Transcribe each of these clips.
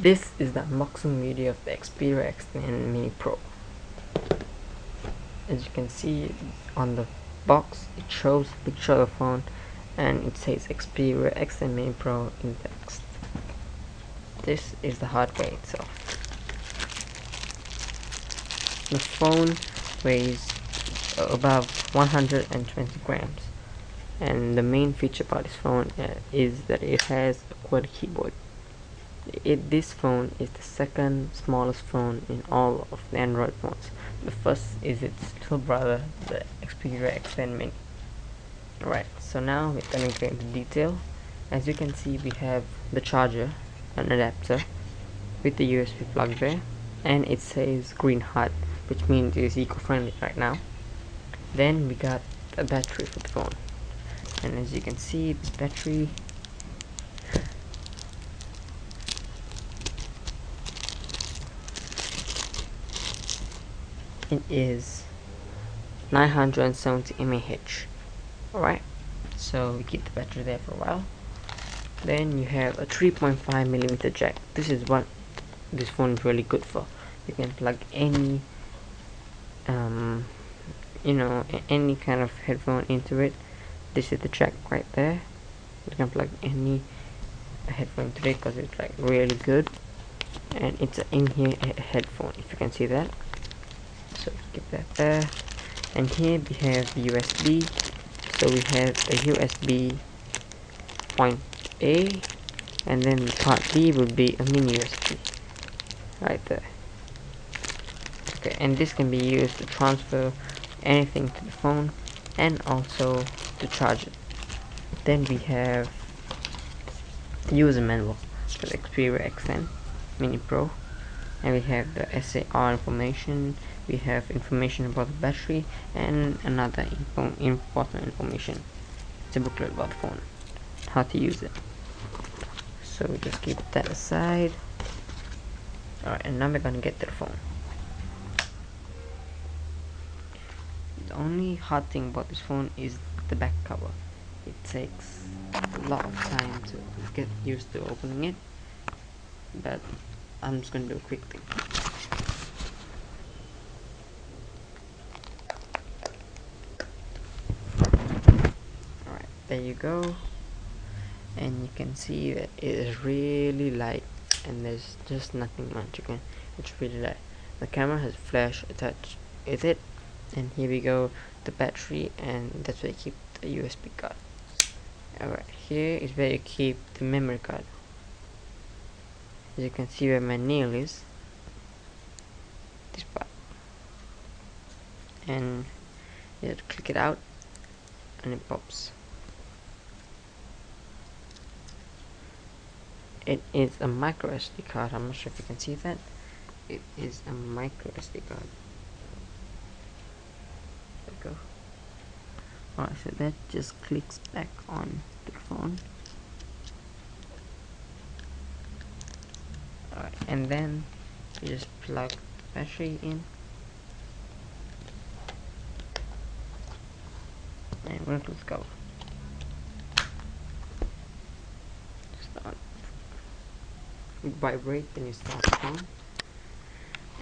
This is the unboxing video of the Xperia X10 Mini Pro. As you can see on the box, it shows a picture of the phone and it says Xperia X10 Mini Pro in text. This is the hardware itself. The phone weighs about 120 grams, and the main feature about this phone is that it has a quad keyboard. This phone is the second smallest phone in all of the Android phones. The first is its little brother, the Xperia X10 Mini. Alright, so now we're going to get into detail. As you can see, we have the charger, an adapter with the USB plug there, and it says green heart, which means it's eco-friendly right now. Then we got a battery for the phone, and as you can see, this battery it is 970 mAh. Alright, so we keep the battery there for a while. Then you have a 3.5mm jack. This is what this phone is really good for. You can plug any any kind of headphone into it. This is the jack right there. You can plug any headphone into it because it's like really good, and it's an in-ear headphone, if you can see that. So keep that there. And here we have the USB. So we have a USB point A, and then part B would be a mini USB right there. Okay, and this can be used to transfer anything to the phone and also to charge it. Then we have the user manual for the Xperia X10 Mini Pro, and we have the SAR information, we have information about the battery, and another important information. It's a booklet about the phone, how to use it. So we just keep that aside. Alright, and now we're gonna get to the phone. The only hard thing about this phone is the back cover. It takes a lot of time to get used to opening it, but I'm just gonna do a quick thing. Alright, there you go. And you can see that it is really light, and there's just nothing much. It's really light. The camera has flash attached with it, and here we go, the battery, and that's where you keep the USB card. Alright, here is where you keep the memory card. As you can see where my nail is, this part, and you have to click it out and it pops. It is a micro SD card. I'm not sure if you can see that. It is a micro SD card. There we go. Alright, so that just clicks back on the phone. Alright, and then you just plug the battery in, and we're going to close the cover. Start. It vibrates when you start the phone,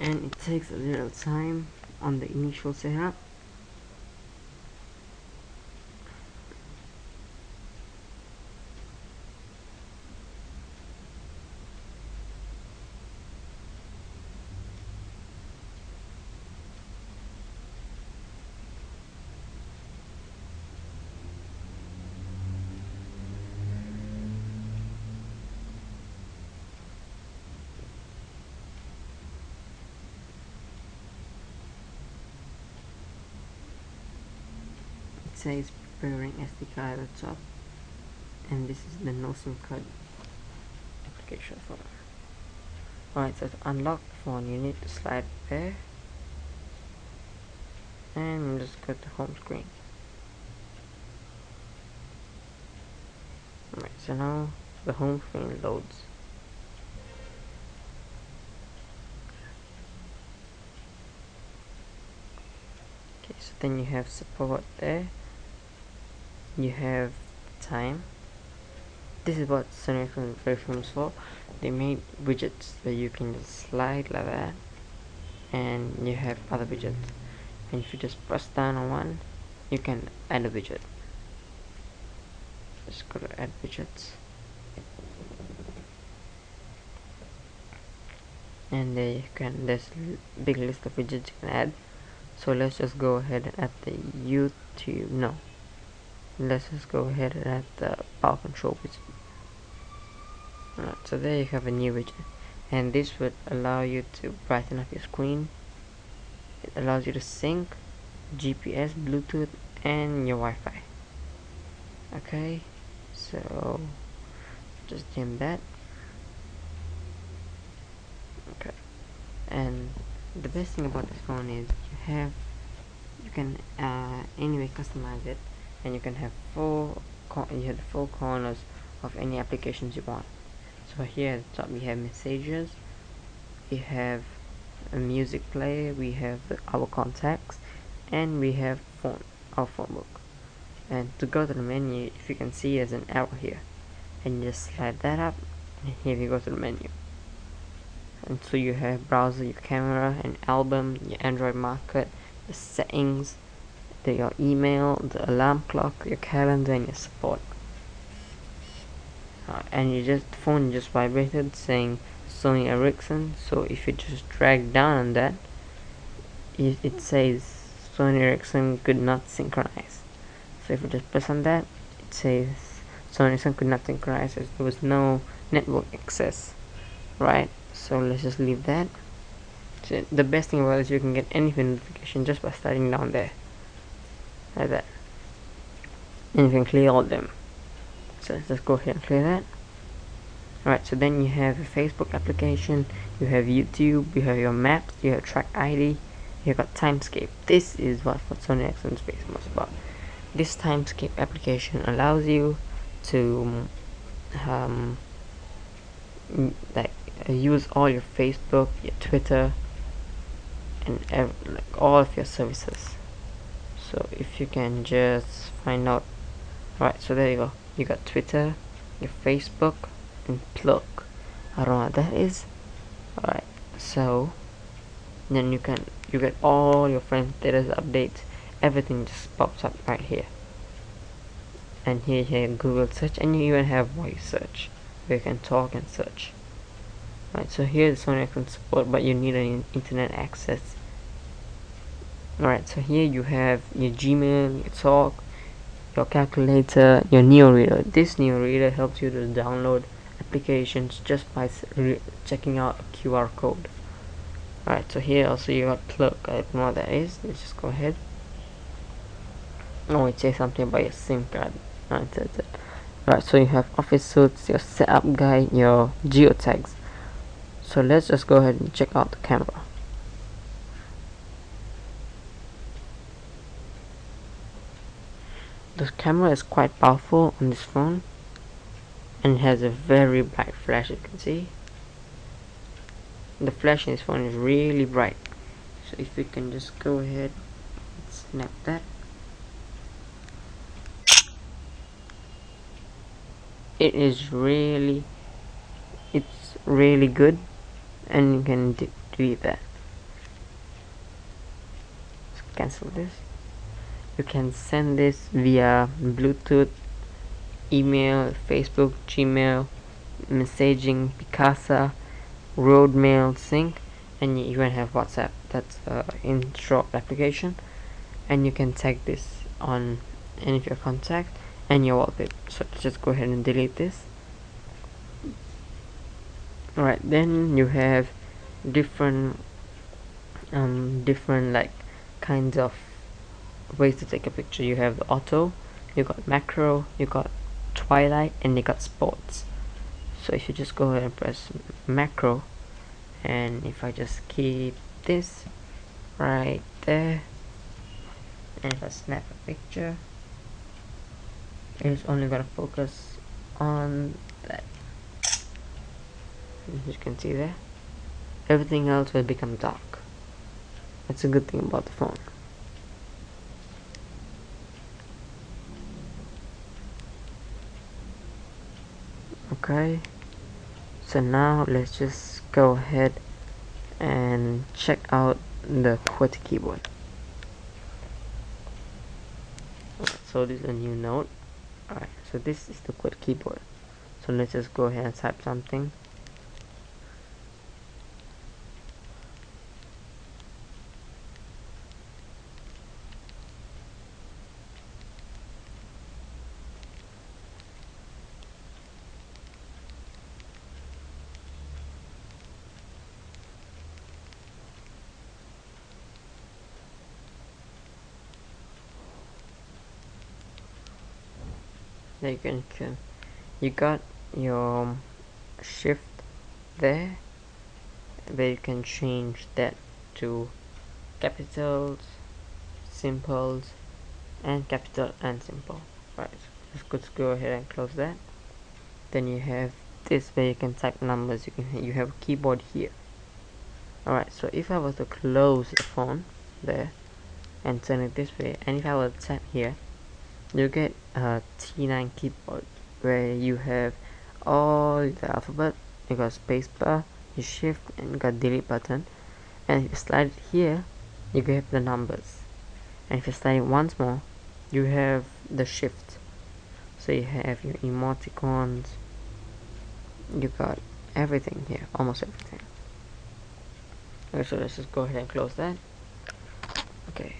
and it takes a little time on the initial setup. It says preparing SD card at the top, and this is the no SIM card application for it. Alright, so to unlock the phone you need to slide there, and just go to home screen. Alright, so now the home screen loads. Okay, so then you have support there, you have time, This is what Sony is very famous for. They made widgets that you can just slide like that, and you have other widgets, and if you just press down on one, you can add a widget. Just go to add widgets, and there you can, there's a big list of widgets you can add. So let's just go ahead and add the YouTube, no, let's just go ahead and add the power control widget. Alright, so there you have a new widget, and this would allow you to brighten up your screen. It allows you to sync GPS, Bluetooth, and your Wi-Fi. Okay, so just dim that. Okay, and the best thing about this phone is you can anyway customize it, and you can have you have the four corners of any applications you want. So here at the top we have messages, we have a music player, we have our contacts, and we have our phone book. And to go to the menu, if you can see, there's an arrow here, and you just slide that up, and here you go to the menu. And so you have browser, your camera, an album, your Android market, the settings, your email, the alarm clock, your calendar, and your support. And the phone just vibrated saying Sony Ericsson. So if you just drag down on that, it says Sony Ericsson could not synchronize. So if you just press on that, it says Sony Ericsson could not synchronize as there was no network access, right? So let's just leave that. So the best thing about it is you can get any notification just by sliding down there like that, and you can clear all of them. So let's just go ahead and clear that. Alright, so then you have a Facebook application, you have YouTube, you have your maps, you have track ID, you got timescape. This is what Sony Ericsson Space was about. This timescape application allows you to use all your Facebook, your Twitter, and all of your services. So if you can just find out, right, so there you go, you got Twitter, your Facebook, and plug. I don't know what that is. Alright, so then you get all your friends' status updates, everything just pops up right here. And here you have Google search, and you even have voice search where you can talk and search. Right, so here's Sony Ericsson support, but you need an internet access. Alright, so here you have your Gmail, your talk, your calculator, your Neo Reader. This Neo Reader helps you to download applications just by checking out a QR code. Alright, so here also you got plug. I don't know what that is. Let's just go ahead. Oh, it says something about your SIM card. Alright, so you have office suits, your setup guide, your geotags. So let's just go ahead and check out the camera. The camera is quite powerful on this phone, and it has a very bright flash. You can see the flash in this phone is really bright. So if we can just go ahead and snap that, it's really good, and you can delete that. Let's cancel this. You can send this via Bluetooth, email, Facebook, Gmail, messaging, Picasa, Roadmail, Sync, and you even have WhatsApp. That's intro application, and you can tag this on any of your contacts and your wallpaper. So let's just go ahead and delete this. Alright, then you have different like kinds of ways to take a picture. You have the auto, you got macro, you got twilight, and you got sports. So if you just go ahead and press macro, and if I just keep this right there, and if I snap a picture, it's only gonna focus on that. As you can see there, everything else will become dark. That's a good thing about the phone. Okay, so now let's just go ahead and check out the QWERTY keyboard. So this is a new note. Alright, so this is the QWERTY keyboard. So let's just go ahead and type something. There you got your shift there, where you can change that to capitals, simples, and capital and simple. Right, let's go ahead and close that. Then you have this where you can type numbers. You have a keyboard here. Alright, so if I was to close the phone there and turn it this way, and if I was to tap here, you get a T9 keyboard where you have all the alphabet. You got spacebar, you shift, and you got delete button. And if you slide it here, you get the numbers. And if you slide it once more, you have the shift. So you have your emoticons, you got everything here, almost everything. Okay, so let's just go ahead and close that. Okay,